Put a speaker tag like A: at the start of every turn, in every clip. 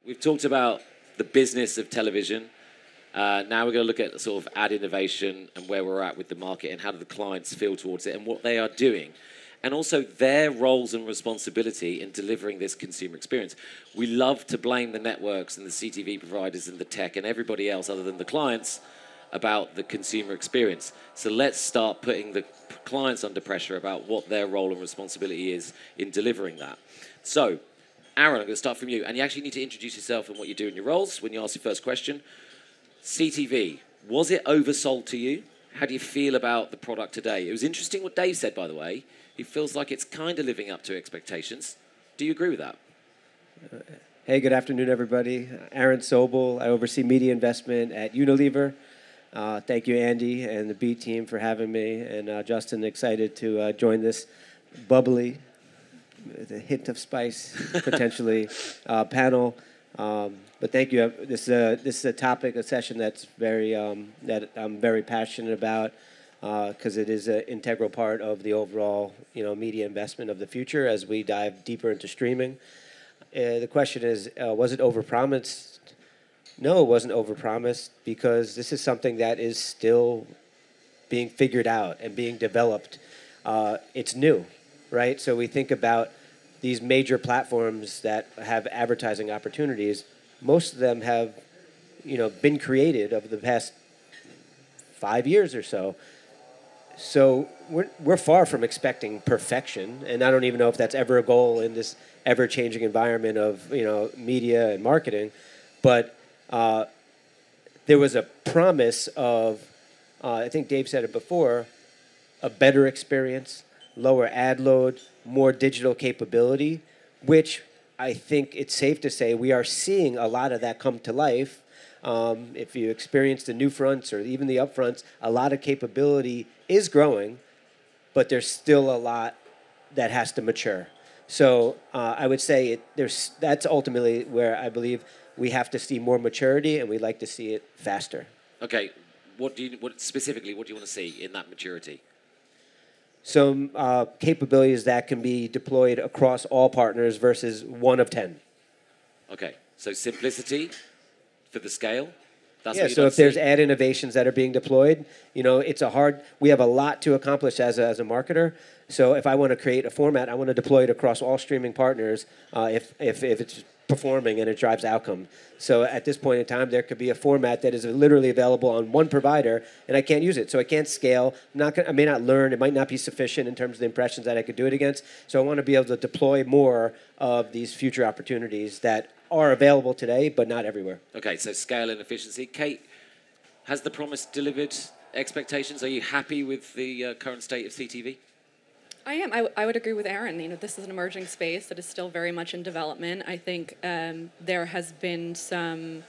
A: We've talked about the business of television. Now we're going to look at sort of ad innovation and where we're at with the market and how do the clients feel towards it and what they are doing. And also their roles and responsibility in delivering this consumer experience. We love to blame the networks and the CTV providers and the tech and everybody else other than the clients about the consumer experience. So let's start putting the clients under pressure about what their role and responsibility is in delivering that. So, Aaron, I'm going to start from you. And you actually need to introduce yourself and what you do in your roles when you ask your first question. CTV, was it oversold to you? How do you feel about the product today? It was interesting what Dave said, by the way. He feels like it's kind of living up to expectations. Do you agree with that?
B: Hey, good afternoon, everybody. Aaron Sobel. I oversee media investment at Unilever. Thank you, Andy, and the B team for having me. And Justin, excited to join this bubbly, with a hint of spice, potentially, panel. But thank you. This is a topic, a session that's that I'm very passionate about. Because it is an integral part of the overall, media investment of the future as we dive deeper into streaming. The question is, was it overpromised? No, it wasn't overpromised because this is something that is still being figured out and being developed. It's new, right? So we think about these major platforms that have advertising opportunities. Most of them have, been created over the past 5 years or so. So we're far from expecting perfection, and I don't even know if that's ever a goal in this ever-changing environment of media and marketing. But there was a promise of, I think Dave said it before, a better experience, lower ad load, more digital capability, which I think it's safe to say we are seeing a lot of that come to life. If you experience the new fronts or even the upfronts, a lot of capability is growing, but there's still a lot that has to mature. So I would say that's ultimately where I believe we have to see more maturity, and we'd like to see it faster.
A: Okay, what specifically what do you want to see in that maturity?
B: Some capabilities that can be deployed across all partners versus 1 of 10.
A: Okay, so simplicity for the scale.
B: So if there's ad innovations that are being deployed, we have a lot to accomplish as a marketer. So if I want to create a format, I want to deploy it across all streaming partners if it's performing and it drives outcome. So at this point in time, there could be a format that is literally available on one provider, and I can't use it. So I can't scale. I may not learn. It might not be sufficient in terms of the impressions that I could do it against. So I want to be able to deploy more of these future opportunities that are available today, but not everywhere.
A: Okay, so scale and efficiency. Kate, has the promise delivered expectations? Are you happy with the current state of CTV?
C: I am. I would agree with Aaron. This is an emerging space that is still very much in development. I think there has been some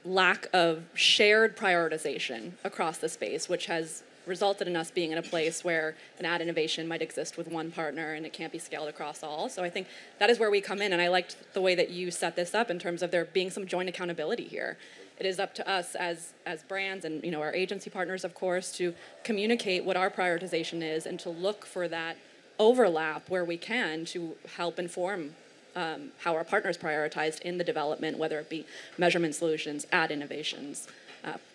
C: lack of shared prioritization across the space, which has resulted in us being in a place where an ad innovation might exist with one partner and it can't be scaled across all. So I think that is where we come in, and I liked the way that you set this up in terms of there being some joint accountability here. It is up to us as brands and our agency partners, of course, to communicate what our prioritization is and to look for that overlap where we can to help inform how our partners prioritized in the development, whether it be measurement solutions, ad innovations,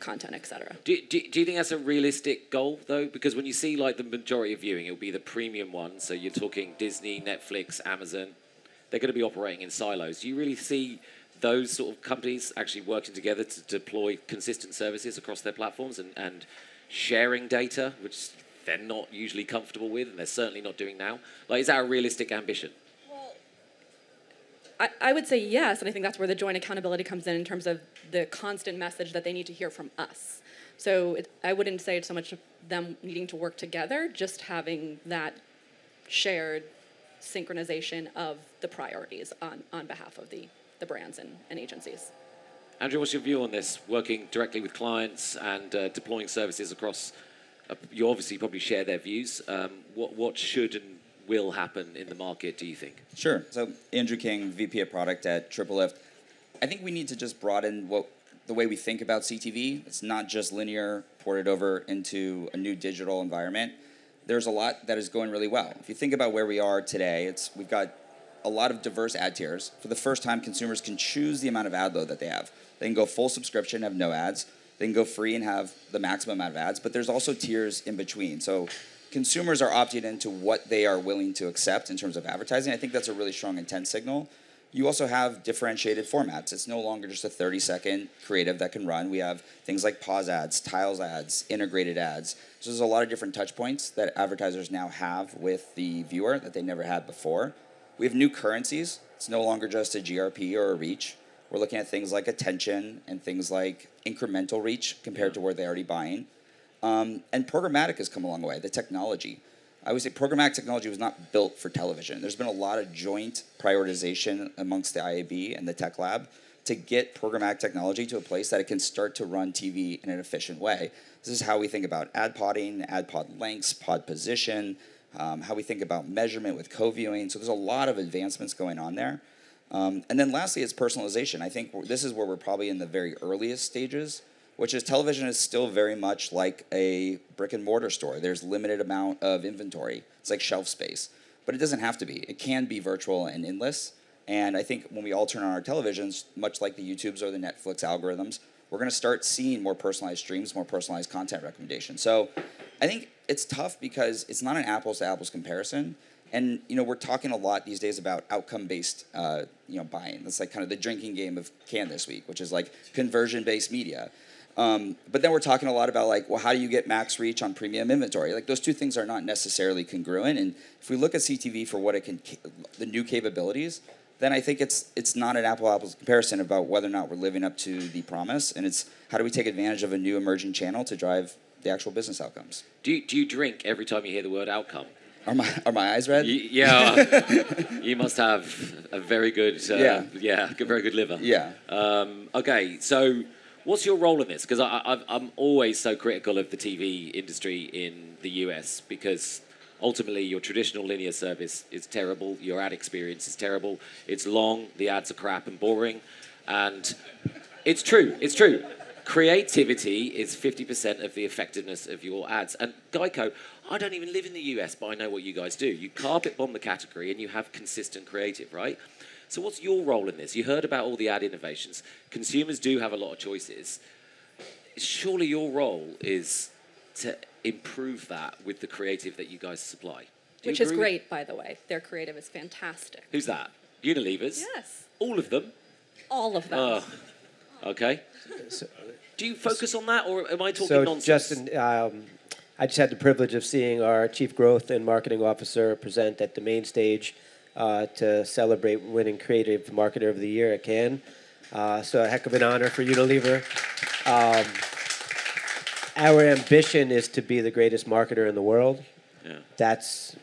C: content, et cetera.
A: Do you think that's a realistic goal, though? Because when you see like the majority of viewing, it'll be the premium ones. So you're talking Disney, Netflix, Amazon. They're going to be operating in silos. Do you really see those sort of companies actually working together to deploy consistent services across their platforms and sharing data, which they're not usually comfortable with, and they're certainly not doing now? Like, is that a realistic ambition?
C: I would say yes, and I think that's where the joint accountability comes in terms of the constant message that they need to hear from us. So I wouldn't say it's so much them needing to work together, just having that shared synchronization of the priorities on behalf of the brands and agencies.
A: Andrew, what's your view on this, working directly with clients and deploying services across, you obviously probably share their views. What should and will happen in the market, do you think?
D: Sure. So Andrew King, VP of Product at TripleLift. I think we need to just broaden the way we think about CTV. It's not just linear, ported over into a new digital environment. There's a lot that is going really well. If you think about where we are today, we've got a lot of diverse ad tiers. For the first time, consumers can choose the amount of ad load that they have. They can go full subscription, have no ads. They can go free and have the maximum amount of ads, but there's also tiers in between. So consumers are opted into what they are willing to accept in terms of advertising. I think that's a really strong intent signal. You also have differentiated formats. It's no longer just a 30-second creative that can run. We have things like pause ads, tiles ads, integrated ads. So there's a lot of different touch points that advertisers now have with the viewer that they never had before. We have new currencies. It's no longer just a GRP or a reach. We're looking at things like attention and things like incremental reach compared to where they're already buying. And programmatic has come a long way, the technology. I would say programmatic technology was not built for television. There's been a lot of joint prioritization amongst the IAB and the tech lab to get programmatic technology to a place that it can start to run TV in an efficient way. This is how we think about ad podding, ad pod lengths, pod position, how we think about measurement with co-viewing. So there's a lot of advancements going on there. And then lastly, it's personalization. I think this is where we're probably in the very earliest stages, which is television is still very much like a brick and mortar store. There's limited amount of inventory. It's like shelf space. But it doesn't have to be. It can be virtual and endless. And I think when we all turn on our televisions, much like the YouTubes or the Netflix algorithms, we're going to start seeing more personalized streams, more personalized content recommendations. So I think it's tough because it's not an apples-to-apples comparison. And we're talking a lot these days about outcome-based buying. That's like kind of the drinking game of Cannes this week, which is like conversion-based media. But then we're talking a lot about like, well, how do you get max reach on premium inventory? Like those two things are not necessarily congruent. And if we look at CTV for what it can, the new capabilities, then I think it's not an apple-to-apples comparison about whether or not we're living up to the promise. And it's how do we take advantage of a new emerging channel to drive the actual business outcomes.
A: Do you drink every time you hear the word outcome?
D: Are my eyes red?
A: Yeah, you must have a very good, very good liver.
D: Yeah.
A: Okay, so what's your role in this? Because I'm always so critical of the TV industry in the US because ultimately your traditional linear service is terrible, your ad experience is terrible, it's long, the ads are crap and boring, and it's true. Creativity is 50% of the effectiveness of your ads. And Geico, I don't even live in the US, but I know what you guys do. You carpet bomb the category and you have consistent creative, right? So what's your role in this? You heard about all the ad innovations. Consumers do have a lot of choices. Surely your role is to improve that with the creative that you guys supply.
C: Which is great, by the way. Their creative is fantastic.
A: Who's that? Unilever's?
C: Yes.
A: All of them?
C: All of them.
A: Oh, okay. So, do you focus on that, or am I talking nonsense?
B: Justin, I just had the privilege of seeing our Chief Growth and Marketing Officer present at the main stage to celebrate winning Creative Marketer of the Year at Cannes. So a heck of an honor for Unilever. Our ambition is to be the greatest marketer in the world.
A: Yeah.
B: That's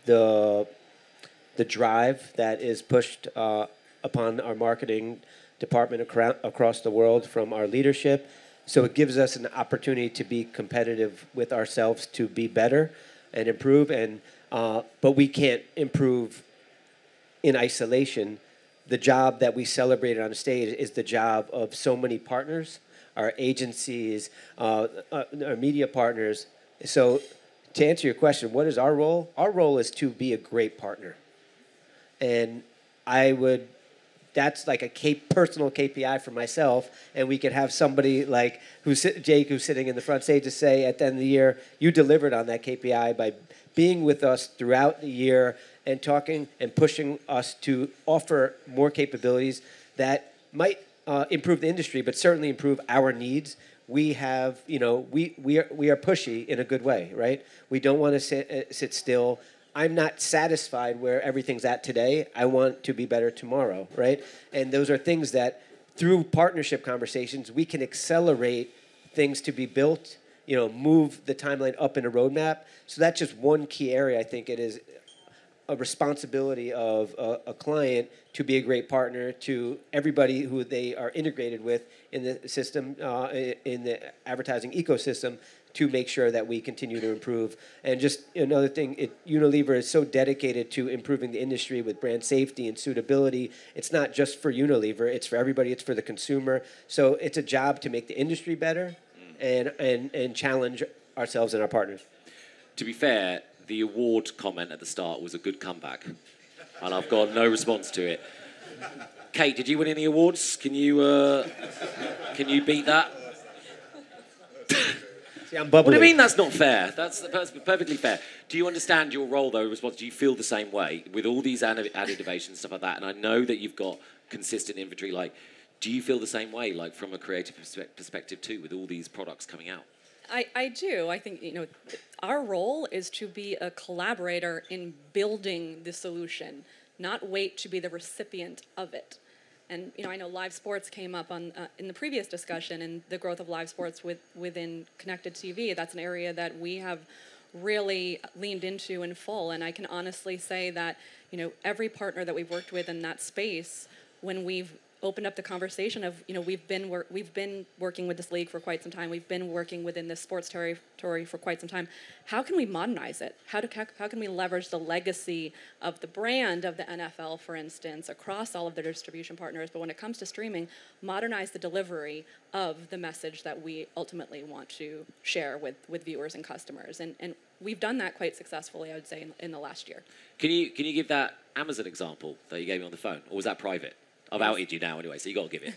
B: the drive that is pushed upon our marketing department across the world from our leadership. So it gives us an opportunity to be competitive with ourselves, to be better and improve. But we can't improve in isolation. The job that we celebrated on the stage is the job of so many partners, our agencies, our media partners. So to answer your question, what is our role? Our role is to be a great partner. And that's like a personal KPI for myself, and we could have somebody like Jake, who's sitting in the front stage, to say at the end of the year, you delivered on that KPI by being with us throughout the year and talking and pushing us to offer more capabilities that might improve the industry, but certainly improve our needs. We have, we are pushy in a good way, right? We don't want to sit still. I'm not satisfied where everything's at today. I want to be better tomorrow, right? And those are things that, through partnership conversations, we can accelerate things to be built, move the timeline up in a roadmap. So that's just one key area. I think it is a responsibility of a client to be a great partner to everybody who they are integrated with in the system, in the advertising ecosystem, to make sure that we continue to improve. And just another thing, Unilever is so dedicated to improving the industry with brand safety and suitability. It's not just for Unilever, it's for everybody, it's for the consumer. So it's a job to make the industry better and challenge ourselves and our partners.
A: To be fair, the award comment at the start was a good comeback. And I've got no response to it. Kate, did you win any awards? Can you beat that?
B: See, I'm
A: What
B: bubbly.
A: do you mean that's not fair? That's perfectly fair. Do you understand your role, though, response? Do you feel the same way with all these ad innovations, stuff like that? And I know that you've got consistent inventory. Like, do you feel the same way, like from a creative perspective too, with all these products coming out?
C: I do. I think, our role is to be a collaborator in building the solution, not wait to be the recipient of it. And I know live sports came up on in the previous discussion, and the growth of live sports within connected TV. That's an area that we have really leaned into in full. And I can honestly say that every partner that we've worked with in that space, when we've opened up the conversation of we've been working with this league for quite some time. We've been working within this sports territory for quite some time. How can we modernize it? How can we leverage the legacy of the brand of the NFL, for instance, across all of their distribution partners? But when it comes to streaming, modernize the delivery of the message that we ultimately want to share with viewers and customers. And we've done that quite successfully, I would say, in the last year.
A: Can you give that Amazon example that you gave me on the phone, or was that private? I've outed you now anyway, so you got to give it.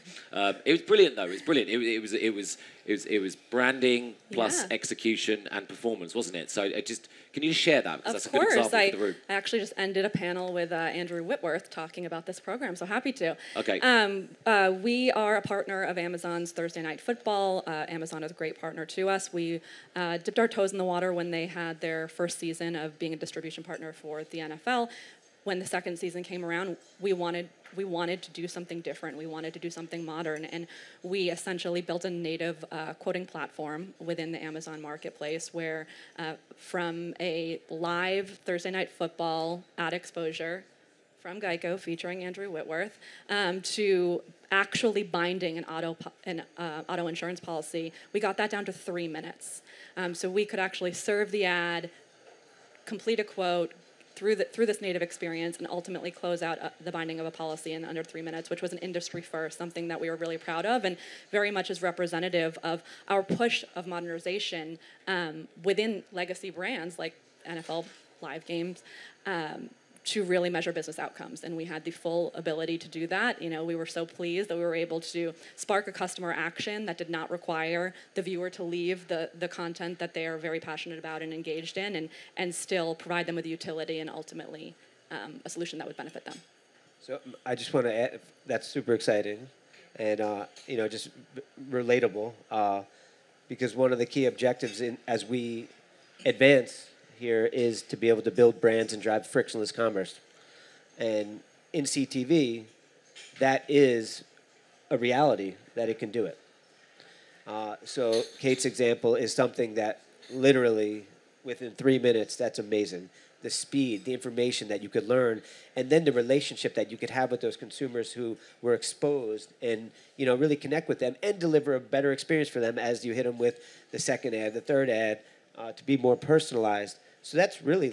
A: It was brilliant, though. It was brilliant. It was branding plus execution and performance, wasn't it? So can you just share that, because that's a good example for the room.
C: I actually just ended a panel with Andrew Whitworth talking about this program, so happy to.
A: Okay.
C: We are a partner of Amazon's Thursday Night Football. Amazon is a great partner to us. We dipped our toes in the water when they had their first season of being a distribution partner for the NFL. When the second season came around, we wanted to do something different. We wanted to do something modern, and we essentially built a native quoting platform within the Amazon marketplace where from a live Thursday Night Football ad exposure from Geico featuring Andrew Whitworth to actually binding an auto insurance policy, we got that down to 3 minutes. So we could actually serve the ad, complete a quote, through this native experience, and ultimately close out the binding of a policy in under 3 minutes, which was an industry first, something that we were really proud of, and very much is representative of our push of modernization within legacy brands like NFL live games to really measure business outcomes. And we had the full ability to do that. We were so pleased that we were able to spark a customer action that did not require the viewer to leave the content that they are very passionate about and engaged in, and still provide them with utility and ultimately a solution that would benefit them.
B: So I just want to add, that's super exciting and, just relatable because one of the key objectives as we advance here is to be able to build brands and drive frictionless commerce. And in CTV, that is a reality that it can do it. So Kate's example is something that literally within 3 minutes, that's amazing. The speed, the information that you could learn, and then the relationship that you could have with those consumers who were exposed and, really connect with them and deliver a better experience for them as you hit them with the second ad, the third ad, to be more personalized. So that's really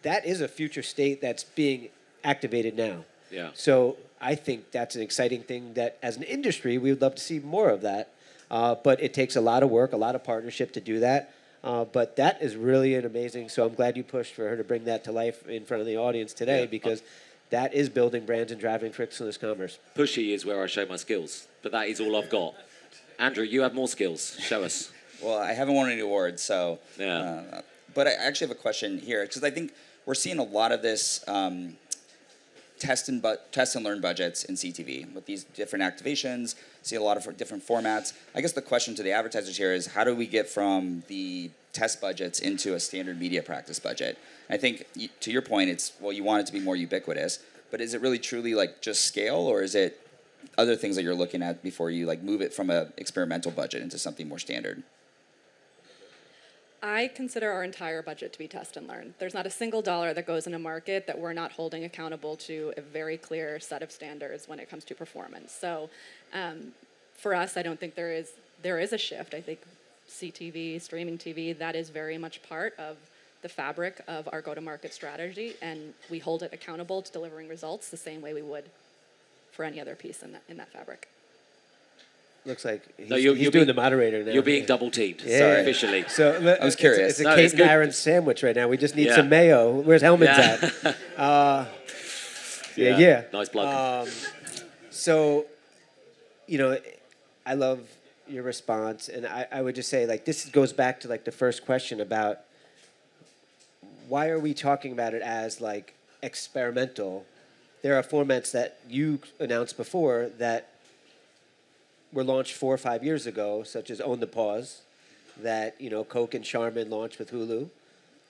B: that is a future state that's being activated now.
A: Yeah.
B: So I think that's an exciting thing that as an industry, we would love to see more of that. But it takes a lot of work, a lot of partnership to do that. But that is really an amazing, so I'm glad you pushed for her to bring that to life in front of the audience today because that is building brands and driving frictionless commerce.
A: Pushy is where I show my skills, but that is all I've got. Andrew, you have more skills. Show us.
D: Well, I haven't won any awards, so... Yeah. But I actually have a question here, because I think we're seeing a lot of this test and learn budgets in CTV with these different activations, see a lot of different formats. I guess the question to the advertisers here is, how do we get from the test budgets into a standard media practice budget? I think, to your point, it's, you want it to be more ubiquitous, but is it really truly just scale, or is it other things that you're looking at before you move it from an experimental budget into something more standard?
C: I consider our entire budget to be test and learn. There's not a single dollar that goes in a market that we're not holding accountable to a very clear set of standards when it comes to performance. So for us, I don't think there is a shift. I think CTV, streaming TV, that is very much part of the fabric of our go-to-market strategy, and we hold it accountable to delivering results the same way we would for any other piece in that fabric.
B: Looks like he's doing the moderator now.
A: You're being double teamed.
B: Yeah.
A: Sorry, officially.
B: So
D: I was curious.
B: It's a Kate and Aaron sandwich right now. We just need some mayo. Where's Hellman's at? Yeah.
A: Nice plug.
B: So, I love your response, and I would just say, like, this goes back to, like, the first question about why are we talking about it as, like, experimental? There are formats that you announced before that were launched 4 or 5 years ago, such as Own the Pause, that, Coke and Charmin launched with Hulu.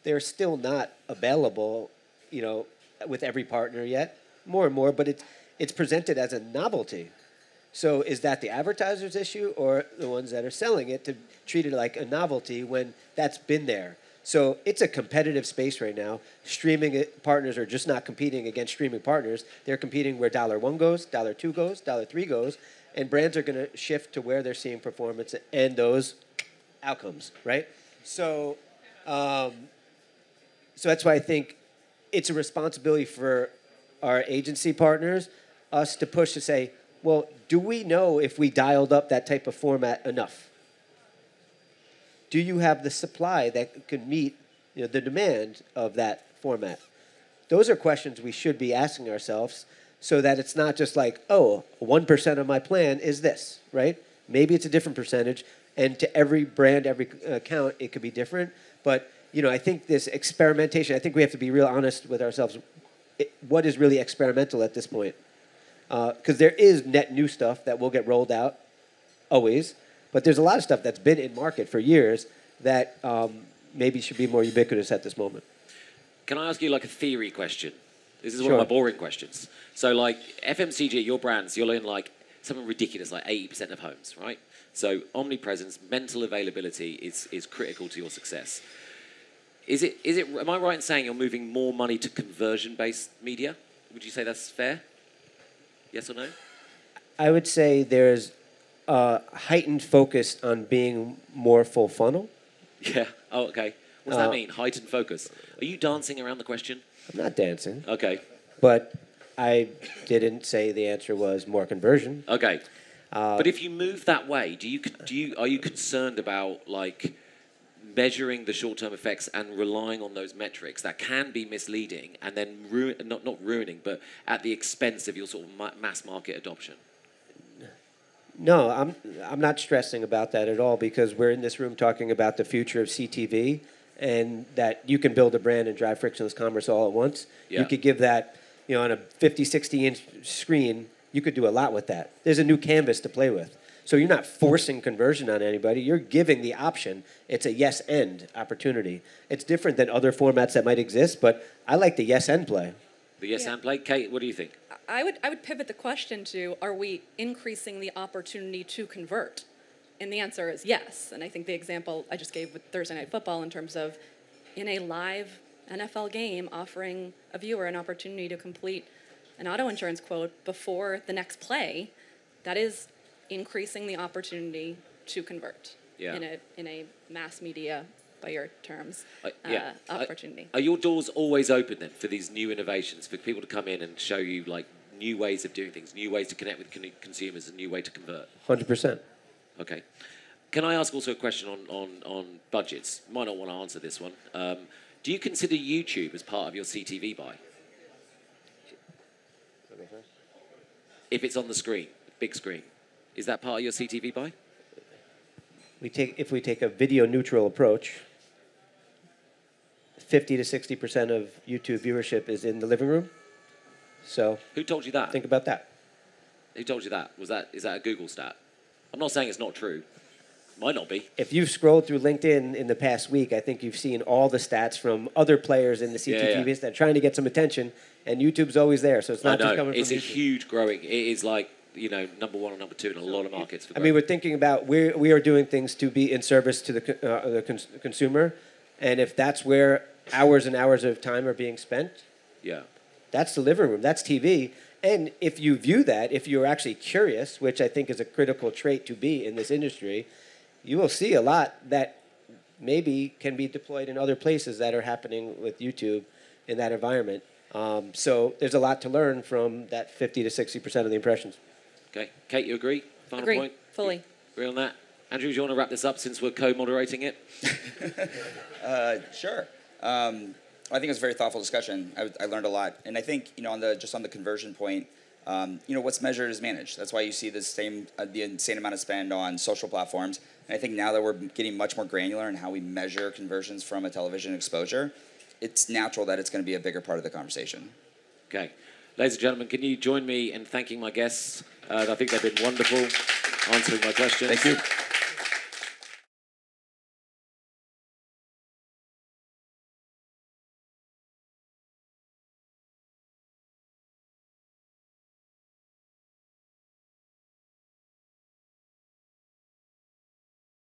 B: They're still not available, with every partner yet, more and more, but it's presented as a novelty. So is that the advertiser's issue or the ones that are selling it to treat it like a novelty when that's been there? So it's a competitive space right now. Streaming partners are just not competing against streaming partners. They're competing where $1 goes, $2 goes, $3 goes, and brands are going to shift to where they're seeing performance and those outcomes, right? So, so that's why I think it's a responsibility for our agency partners, us to push to say, well, do we know if we dialed up that type of format enough? Do you have the supply that could meet the demand of that format? Those are questions we should be asking ourselves so that it's not just like, oh, 1% of my plan is this, right? Maybe it's a different percentage, and to every brand, every account, it could be different. But, I think this experimentation, I think we have to be real honest with ourselves. What is really experimental at this point? Because there is net new stuff that will get rolled out, always. But there's a lot of stuff that's been in market for years that maybe should be more ubiquitous at this moment.
A: Can I ask you like a theory question? This is one
B: Sure.
A: of my boring questions. So like FMCG, your brands, you're in like something ridiculous, like 80% of homes, right? So omnipresence, mental availability is critical to your success. Am I right in saying you're moving more money to conversion-based media? Would you say that's fair? Yes or no?
B: I would say there's a heightened focus on being more full funnel.
A: Yeah. Oh, okay. What does that mean? Heightened focus. Are you dancing around the question?
B: I'm not dancing.
A: Okay.
B: But I didn't say the answer was more conversion.
A: Okay. But if you move that way, are you concerned about like measuring the short-term effects and relying on those metrics that can be misleading and then not ruining, but at the expense of your sort of mass market adoption?
B: No, I'm not stressing about that at all because we're in this room talking about the future of CTV and that you can build a brand and drive frictionless commerce all at once.
A: Yeah.
B: You could give that, on a 50, 60-inch screen, you could do a lot with that. There's a new canvas to play with. So you're not forcing conversion on anybody. You're giving the option. It's a yes-and opportunity. It's different than other formats that might exist, but I like the yes-and play.
A: The yes-and play? Kate, what do you think?
C: I would pivot the question to, are we increasing the opportunity to convert? And the answer is yes. And I think the example I just gave with Thursday Night Football in terms of in a live NFL game offering a viewer an opportunity to complete an auto insurance quote before the next play, that is increasing the opportunity to convert in a mass media, by your terms, opportunity.
A: Are your doors always open then for these new innovations, for people to come in and show you like new ways of doing things, new ways to connect with consumers, a new way to convert?
B: 100%.
A: Okay. Can I ask also a question on budgets? Might not want to answer this one. Do you consider YouTube as part of your CTV buy? If it's on the screen, big screen, is that part of your CTV buy?
B: If we take a video neutral approach, 50 to 60% of YouTube viewership is in the living room. So
A: who told you that?
B: Think about that.
A: Who told you that? Is that a Google stat? I'm not saying it's not true. Might not be.
B: If you've scrolled through LinkedIn in the past week, I think you've seen all the stats from other players in the CTV that are trying to get some attention, and YouTube's always there. So it's not just coming from
A: It's a
B: YouTube.
A: huge growing. It is like, number one or number two in a lot of markets. For
B: I mean, we're thinking about we are doing things to be in service to the consumer, and if that's where hours and hours of time are being spent, that's the living room, that's TV. And if you view that, if you're actually curious, which I think is a critical trait to be in this industry, you will see a lot that maybe can be deployed in other places that are happening with YouTube in that environment. So there's a lot to learn from that 50 to 60% of the impressions.
A: Okay. Kate, you agree? Final
C: Agree,
A: point?
C: fully.
A: Agree on that? Andrew, do you want to wrap this up since we're co-moderating it?
D: Sure. I think it was a very thoughtful discussion. I learned a lot, and I think on the conversion point, what's measured is managed. That's why you see the insane amount of spend on social platforms. And I think now that we're getting much more granular in how we measure conversions from a television exposure, it's natural that it's going to be a bigger part of the conversation.
A: Okay. Ladies and gentlemen, can you join me in thanking my guests? I think they've been wonderful answering my questions.
D: Thank you.